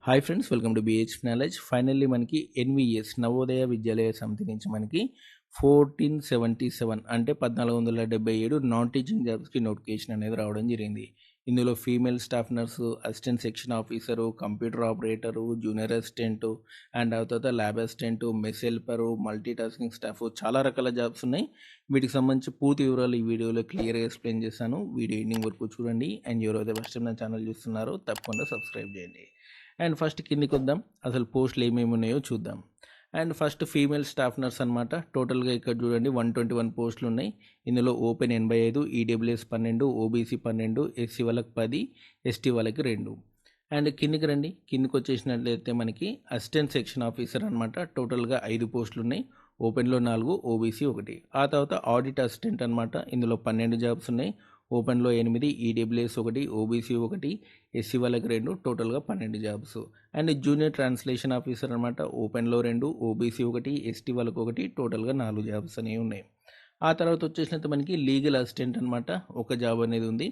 Hi friends, welcome to BH knowledge. Finally మనకి NVS Navodaya Vidyalaya Samiti నుంచి మనకి 1477 అంటే 1477 నాన్ టీచింగ్ జాబ్స్కి నోటిఫికేషన్ అనేది రావడం జరిగింది. ఇందులో female staff nurse, assistant section officer, computer operator, junior assistant and ఆ తర్వాత lab assistant, mess helper, multi tasking staff చాలా రకాల జాబ్స్ ఉన్నాయి. వీటికి సంబంధించి పూర్తి వివరాలు ఈ వీడియోలో క్లియర్గా ఎక్స్ప్లెయిన్ చేశాను. వీడియో ఎండింగ్ వరకు చూడండి. అండ్ ఎవరైతే ఫస్ట్ టైం నా ఛానల్ చూస్తున్నారో తప్పకుండా సబ్స్క్రైబ్ చేయండి. అండ్ ఫస్ట్ కిందికి వద్దాం, అసలు పోస్టులు ఏమేమి ఉన్నాయో చూద్దాం. And first female staff nurse అనమాట. టోటల్గా ఇక్కడ చూడండి 121 పోస్టులు ఉన్నాయి. ఇందులో ఓపెన్ 85, ఈడబ్ల్యూఎస్ 12, ఓబీసీ 12, ఎస్సీ వాళ్ళకి 10, ఎస్టీ వాళ్ళకి 2. అండ్ కిందికి రండి, కిందికి వచ్చేసినట్లయితే మనకి అసిస్టెంట్ సెక్షన్ ఆఫీసర్ అనమాట. టోటల్గా 5 పోస్టులు ఉన్నాయి. ఓపెన్లో 4, ఓబీసీ 1. ఆ తర్వాత ఆడిట్ అసిస్టెంట్ అనమాట. ఇందులో 12 జాబ్స్ ఉన్నాయి. ఓపెన్లో 8, ఈడబ్ల్యూఎస్ 1, ఓబీసీ 1, ఎస్సీ వాళ్ళకి 2, టోటల్గా 12 jobs. And junior translation officer అనమాట. ఓపెన్లో 2, ఓబీసీ 1, ఎస్టీ వాళ్ళకి 1, టోటల్గా 4 జాబ్స్ అనేవి ఉన్నాయి. ఆ తర్వాత వచ్చేసినట్టు మనకి లీగల్ అసిస్టెంట్ అనమాట, ఒక జాబ్ అనేది ఉంది.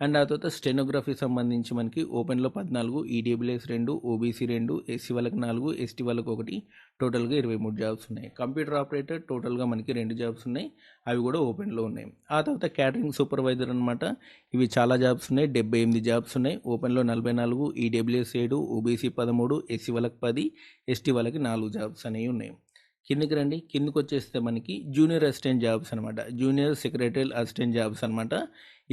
అండ్ ఆ తర్వాత స్టెనోగ్రఫీ సంబంధించి మనకి ఓపెన్లో 14, ఈడబ్ల్యూఎస్ 2, ఓబీసీ 2, ఎస్సీ వాళ్ళకి 4, ఎస్టీ వాళ్ళకి 1, టోటల్గా 23 జాబ్స్ ఉన్నాయి. కంప్యూటర్ ఆపరేటర్ టోటల్గా మనకి 2 జాబ్స్ ఉన్నాయి, అవి కూడా ఓపెన్లో ఉన్నాయి. ఆ తర్వాత క్యాటరింగ్ సూపర్వైజర్ అనమాట. ఇవి చాలా జాబ్స్ ఉన్నాయి, 78 జాబ్స్ ఉన్నాయి. ఓపెన్లో 44, ఈడబ్ల్యూఎస్ 7, ఓబీసీ 13, ఎస్సీ వాళ్ళకి 10, ఎస్టీ వాళ్ళకి 4 జాబ్స్ అనేవి ఉన్నాయి. కిందికి రండి, కిందికి వచ్చేస్తే మనకి జూనియర్ అసిస్టెంట్ జాబ్స్ అనమాట. జూనియర్ సెక్రటరియల్ అసిస్టెంట్ జాబ్స్ అనమాట.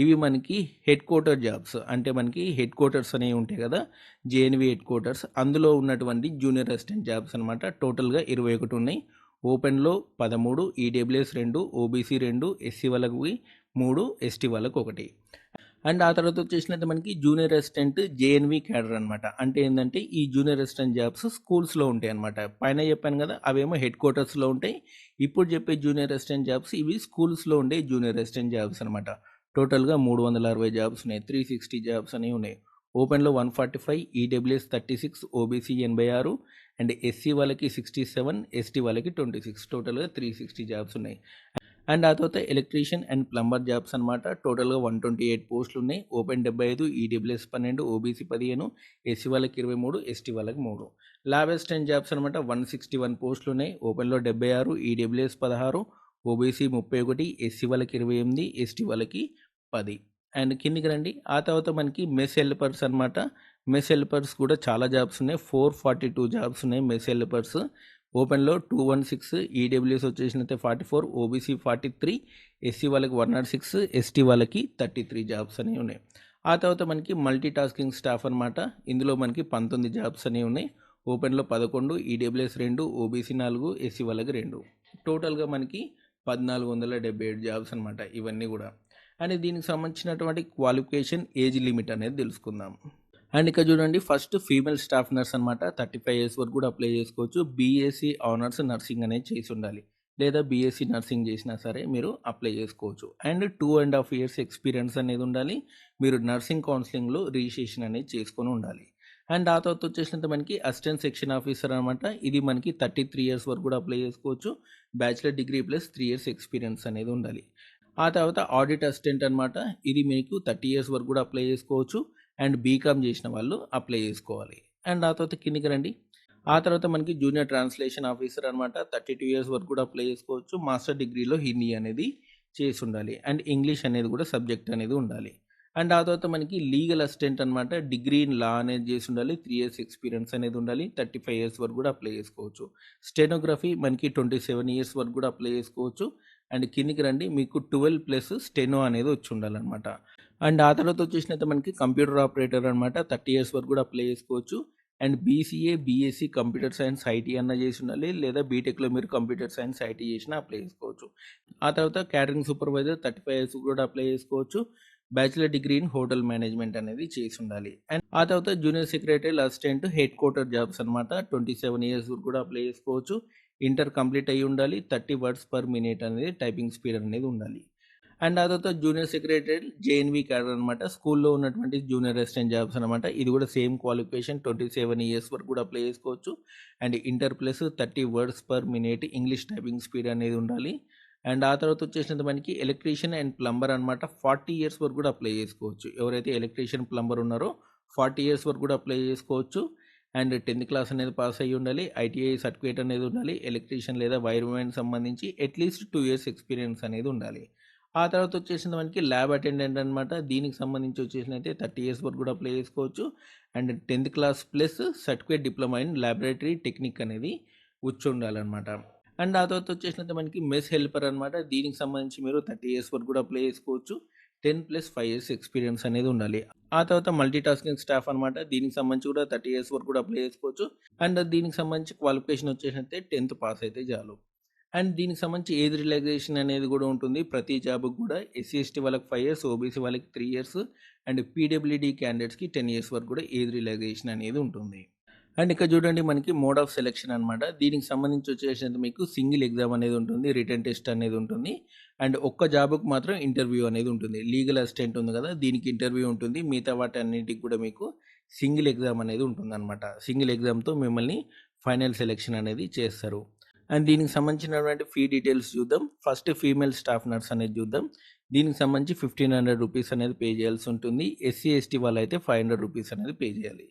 ఇవి మనకి హెడ్ క్వార్టర్ జాబ్స్, అంటే మనకి హెడ్ క్వార్టర్స్ అనేవి ఉంటాయి కదా, జేఎన్వి హెడ్ క్వార్టర్స్, అందులో ఉన్నటువంటి జూనియర్ అసిస్టెంట్ జాబ్స్ అనమాట. టోటల్గా 21 ఉన్నాయి. ఓపెన్లో 13, ఈడబ్ల్యూఎస్ 2, ఓబీసీ 2, ఎస్సీ వాళ్ళకి 3, ఎస్టీ వాళ్ళకి 1. అండ్ ఆ తర్వాత వచ్చేసినట్టు మనకి జూనియర్ అసిస్టెంట్ జేఎన్వి క్యాడర్ అనమాట. అంటే ఏంటంటే ఈ జూనియర్ అసిస్టెంట్ జాబ్స్ స్కూల్స్లో ఉంటాయి అనమాట. పైన చెప్పాను కదా, అవేమో హెడ్ క్వార్టర్స్లో ఉంటాయి. ఇప్పుడు చెప్పే జూనియర్ అసిస్టెంట్ జాబ్స్ ఇవి స్కూల్స్లో ఉండే జూనియర్ అసిస్టెంట్ జాబ్స్ అనమాట. టోటల్గా 360 జాబ్స్ ఉన్నాయి, 360 జాబ్స్ అనేవి ఉన్నాయి. ఓపెన్లో 145, ఈడబ్ల్యూఎస్ 36, ఓబీసీ 86, అండ్ ఎస్సీ వాళ్ళకి 67, ఎస్టీ వాళ్ళకి 26, టోటల్గా 360 జాబ్స్ ఉన్నాయి. అండ్ ఆ తర్వాత ఎలక్ట్రీషియన్ అండ్ ప్లంబర్ జాబ్స్ అనమాట. టోటల్గా 128 పోస్టులు ఉన్నాయి. ఓపెన్ 75, ఈడబ్ల్యూఎస్ 12, ఓబీసీ 15, ఎస్సీ వాళ్ళకి 23, ఎస్టీ వాళ్ళకి 3. ల్యాబ్ అసిస్టెంట్ జాబ్స్ అనమాట. 161 పోస్టులు ఉన్నాయి. ఓపెన్లో 76, ఈడబ్ల్యూఎస్ 16, ఓబీసీ 31, ఎస్సీ వాళ్ళకి 28, ఎస్టీ వాళ్ళకి 10. అండ్ కిందికి రండి, ఆ తర్వాత మనకి మెస్ హెల్పర్స్ అనమాట. మెస్ హెల్పర్స్ కూడా చాలా జాబ్స్ ఉన్నాయి. 442 జాబ్స్ ఉన్నాయి మెస్ హెల్పర్స్. ఓపెన్లో 216, ఈడబ్ల్యూఎస్ వచ్చేసినైతే 44, ఓబీసీ 43, ఎస్సీ వాళ్ళకి 106, ఎస్టీ వాళ్ళకి 33 జాబ్స్ అనేవి ఉన్నాయి. ఆ తర్వాత మనకి మల్టీ టాస్కింగ్ స్టాఫ్ అనమాట. ఇందులో మనకి 19 జాబ్స్ అనేవి ఉన్నాయి. ఓపెన్లో 11, ఈడబ్ల్యూఎస్ 2, ఓబీసీ 4, ఎస్సీ వాళ్ళకి 2, టోటల్గా మనకి 1477 జాబ్స్ అనమాట ఇవన్నీ కూడా. అండ్ దీనికి సంబంధించినటువంటి క్వాలిఫికేషన్, ఏజ్ లిమిట్ అనేది తెలుసుకుందాం. అండ్ ఇక్కడ చూడండి, ఫస్ట్ ఫీమేల్ స్టాఫ్ నర్స్ అనమాట. 35 ఇయర్స్ వరకు కూడా అప్లై చేసుకోవచ్చు. బీఎస్సీ ఆనర్స్ నర్సింగ్ అనేది చేసి ఉండాలి, లేదా బీఎస్సీ నర్సింగ్ చేసినా సరే మీరు అప్లై చేసుకోవచ్చు. అండ్ 2.5 years ఎక్స్పీరియన్స్ అనేది ఉండాలి. మీరు నర్సింగ్ కౌన్సిలింగ్లో రిజిస్ట్రేషన్ అనేది చేసుకొని ఉండాలి. అండ్ ఆ తర్వాత వచ్చేసినంత మనకి అసిస్టెంట్ సెక్షన్ ఆఫీసర్ అనమాట. ఇది మనకి 33 ఇయర్స్ వరకు కూడా అప్లై చేసుకోవచ్చు. Bachelor degree plus 3 years experience అనేది ఉండాలి. ఆ తర్వాత ఆడిట్ అసిస్టెంట్ అనమాట. ఇది మీకు 30 ఇయర్స్ వరకు కూడా అప్లై చేసుకోవచ్చు. అండ్ బీకామ్ చేసిన వాళ్ళు అప్లై చేసుకోవాలి. అండ్ ఆ తర్వాత కిందికి రండి, ఆ తర్వాత మనకి జూనియర్ ట్రాన్స్లేషన్ ఆఫీసర్ అనమాట. 32 ఇయర్స్ వరకు కూడా అప్లై చేసుకోవచ్చు. మాస్టర్ డిగ్రీలో హిందీ అనేది చేసి ఉండాలి. అండ్ ఇంగ్లీష్ అనేది కూడా సబ్జెక్ట్ అనేది ఉండాలి. అండ్ ఆ తర్వాత మనకి లీగల్ అసిస్టెంట్ అనమాట. డిగ్రీ ఇన్ లా అనేది చేసి ఉండాలి. 3 years ఎక్స్పీరియన్స్ అనేది ఉండాలి. 35 ఇయర్స్ వరకు కూడా అప్లై చేసుకోవచ్చు. స్టెనోగ్రఫీ మనకి 27 ఇయర్స్ వరకు కూడా అప్లై చేసుకోవచ్చు. అండ్ కిందికి రండి, మీకు 12+ స్టెనో అనేది వచ్చి ఉండాలన్నమాట. అండ్ ఆ తర్వాత వచ్చేసినైతే మనకి కంప్యూటర్ ఆపరేటర్ అనమాట. 30 ఇయర్స్ వరకు కూడా అప్లై చేసుకోవచ్చు. And BCA, BSc computer science IT అన్న చేసి ఉండాలి, లేదా బీటెక్లో మీరు కంప్యూటర్ సైన్స్ ఐటీ చేసినా అప్లై చేసుకోవచ్చు. ఆ తర్వాత క్యాటరింగ్ సూపర్వైజర్ 35 ఇయర్స్ కూడా అప్లై చేసుకోవచ్చు. Bachelor degree in hotel management అనేది చేసి ఉండాలి. అండ్ ఆ తర్వాత junior secretary assistant head quarter jobs అనమాట. 27 ఇయర్స్ కూడా అప్లై చేసుకోవచ్చు. ఇంటర్ కంప్లీట్ అయ్యి ఉండాలి. 30 words per minute అనేది టైపింగ్ స్పీడ్ అనేది ఉండాలి. అండ్ ఆ తర్వాత జూనియర్ సెక్రటరీ జేఎన్వి క్యాడర్ అనమాట. స్కూల్లో ఉన్నటువంటి జూనియర్ అసిస్టెంట్ జాబ్స్ అనమాట. ఇది కూడా సేమ్ క్వాలిఫికేషన్, 27 ఇయర్స్ వరకు కూడా అప్లై చేసుకోవచ్చు. And inter plus 30 words per minute English typing speed అనేది ఉండాలి. అండ్ ఆ తర్వాత వచ్చేసినంత మనకి ఎలక్ట్రీషియన్ అండ్ ప్లంబర్ అనమాట. 40 ఇయర్స్ వరకు కూడా అప్లై చేసుకోవచ్చు. ఎవరైతే ఎలక్ట్రీషియన్ ప్లంబర్ ఉన్నారో 40 ఇయర్స్ వరకు కూడా అప్లై చేసుకోవచ్చు. అండ్ 10th క్లాస్ అనేది పాస్ అయ్యి ఉండాలి. ఐటీఐ సర్టిఫికేట్ అనేది ఉండాలి. ఎలక్ట్రీషియన్ లేదా వైర్‌మెన్ సంబంధించి అట్‌లీస్ట్ 2 ఇయర్స్ ఎక్స్‌పీరియన్స్ అనేది ఉండాలి. ఆ తర్వాత వచ్చేసింది మనకి ల్యాబ్ అటెండెంట్ అనమాట. దీనికి సంబంధించి వచ్చేసినైతే 30 ఇయర్స్ వరకు కూడా అప్లై చేసుకోవచ్చు. And 10th class plus certificate diploma in laboratory technique అనేది వచ్చి ఉండాలనమాట. అండ్ ఆ తర్వాత వచ్చేసినైతే మనకి మెస్ హెల్పర్ అనమాట. దీనికి సంబంధించి మీరు 30 ఇయర్స్ వరకు కూడా అప్లై చేసుకోవచ్చు. 10+5 ఇయర్స్ ఎక్స్‌పీరియన్స్ అనేది ఉండాలి. ఆ తర్వాత మల్టీ టాస్కింగ్ స్టాఫ్ అనమాట. దీనికి సంబంధించి కూడా 30 ఇయర్స్ వరకు కూడా అప్లై చేసుకోవచ్చు. అండ్ దీనికి సంబంధించి క్వాలిఫికేషన్ వచ్చేసినైతే 10th పాస్ అయితే చాలు. అండ్ దీనికి సంబంధించి ఏజ్ రిలాక్సేషన్ అనేది కూడా ఉంటుంది. ప్రతి జాబ్‌కి కూడా ఎస్సీ, ఎస్టీ వాళ్ళకి 5 ఇయర్స్, ఓబీసీ వాళ్ళకి 3 ఇయర్స్ అండ్ పీడబ్ల్యూడీ క్యాండిడేట్స్‌కి 10 ఇయర్స్ వరకు కూడా ఏజ్ రిలాక్సేషన్ అనేది ఉంటుంది. అండ్ ఇక్కడ చూడండి మనకి మోడ్ ఆఫ్ సెలక్షన్ అనమాట. దీనికి సంబంధించి వచ్చేసి మీకు సింగిల్ ఎగ్జామ్ అనేది ఉంటుంది. రిటన్ టెస్ట్ అనేది ఉంటుంది. అండ్ ఒక్క జాబ్‌కి మాత్రం ఇంటర్వ్యూ అనేది ఉంటుంది. లీగల్ అసిస్టెంట్ ఉంది కదా! దీనికి ఇంటర్వ్యూ ఉంటుంది. మిగతా వాటన్నిటికి కూడా మీకు సింగిల్ ఎగ్జామ్ అనేది ఉంటుందన్నమాట. సింగిల్ ఎగ్జామ్‌తో మిమ్మల్ని ఫైనల్ సెలక్షన్ అనేది చేస్తారు. అండ్ దీనికి సంబంధించినటువంటి ఫీ డీటెయిల్స్ చూద్దాం. ఫస్ట్ ఫీమేల్ స్టాఫ్ నర్స్ అనేది చూద్దాం. దీనికి సంబంధించి ₹1500 అనేది పే చేయాల్సి ఉంటుంది. ఎస్సీ, ఎస్టీ వాళ్ళైతే ₹500 అనేది పే చేయాలి.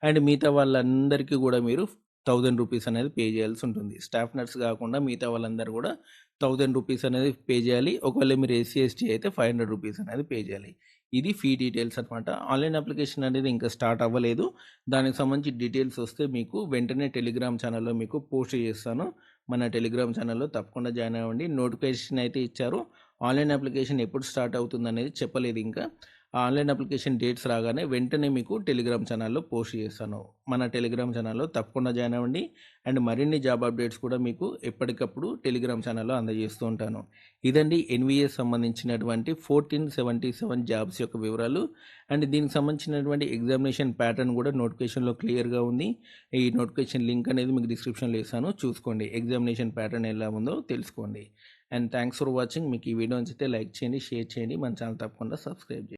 అండ్ మిగతా వాళ్ళందరికీ కూడా మీరు ₹1000 అనేది పే చేయాల్సి ఉంటుంది. స్టాఫ్ నర్స్ కాకుండా మిగతా వాళ్ళందరూ కూడా ₹1000 అనేది పే చేయాలి. ఒకవేళ మీరు ఎస్సీ, ఎస్టీ అయితే ₹500 అనేది పే చేయాలి. ఇది ఫీ డీటెయిల్స్ అనమాట. ఆన్‌లైన్ అప్లికేషన్ అనేది ఇంకా స్టార్ట్ అవ్వలేదు. దానికి సంబంధించి డీటెయిల్స్ వస్తే మీకు వెంటనే టెలిగ్రామ్ ఛానల్‌లో మీకు పోస్ట్ చేస్తాను. మన టెలిగ్రామ్ ఛానల్‌లో తప్పకుండా జాయిన్ అవ్వండి. నోటిఫికేషన్ అయితే ఇచ్చారు. ఆన్‌లైన్ అప్లికేషన్ ఎప్పుడు స్టార్ట్ అవుతుందనేది చెప్పలేదు ఇంకా. ఆ ఆన్‌లైన్ అప్లికేషన్ డేట్స్ రాగానే వెంటనే మీకు టెలిగ్రామ్ ఛానల్‌లో పోస్ట్ చేస్తాను. మన టెలిగ్రామ్ ఛానల్‌లో తప్పకుండా జాయిన్ అవ్వండి. అండ్ మరిన్ని జాబ్ అప్డేట్స్ కూడా మీకు ఎప్పటికప్పుడు టెలిగ్రామ్ ఛానల్‌లో అందజేస్తూ ఉంటాను. ఇదండి ఎన్‌వీఎస్ సంబంధించినటువంటి 1477 జాబ్స్ యొక్క వివరాలు. అండ్ దీనికి సంబంధించినటువంటి ఎగ్జామినేషన్ ప్యాటర్న్ కూడా నోటిఫికేషన్‌లో క్లియర్‌గా ఉంది. ఈ నోటిఫికేషన్ లింక్ అనేది మీకు డిస్క్రిప్షన్‌లో ఇస్తాను. చూసుకోండి. ఎగ్జామినేషన్ ప్యాటర్న్ ఎలా ఉందో తెలుసుకోండి. And thanks for watching. మీకు ఈ వీడియో నచ్చితే లైక్ చేయండి, షేర్ చేయండి. మన ఛానల్ తప్పకుండా సబ్స్క్రైబ్ చేయండి.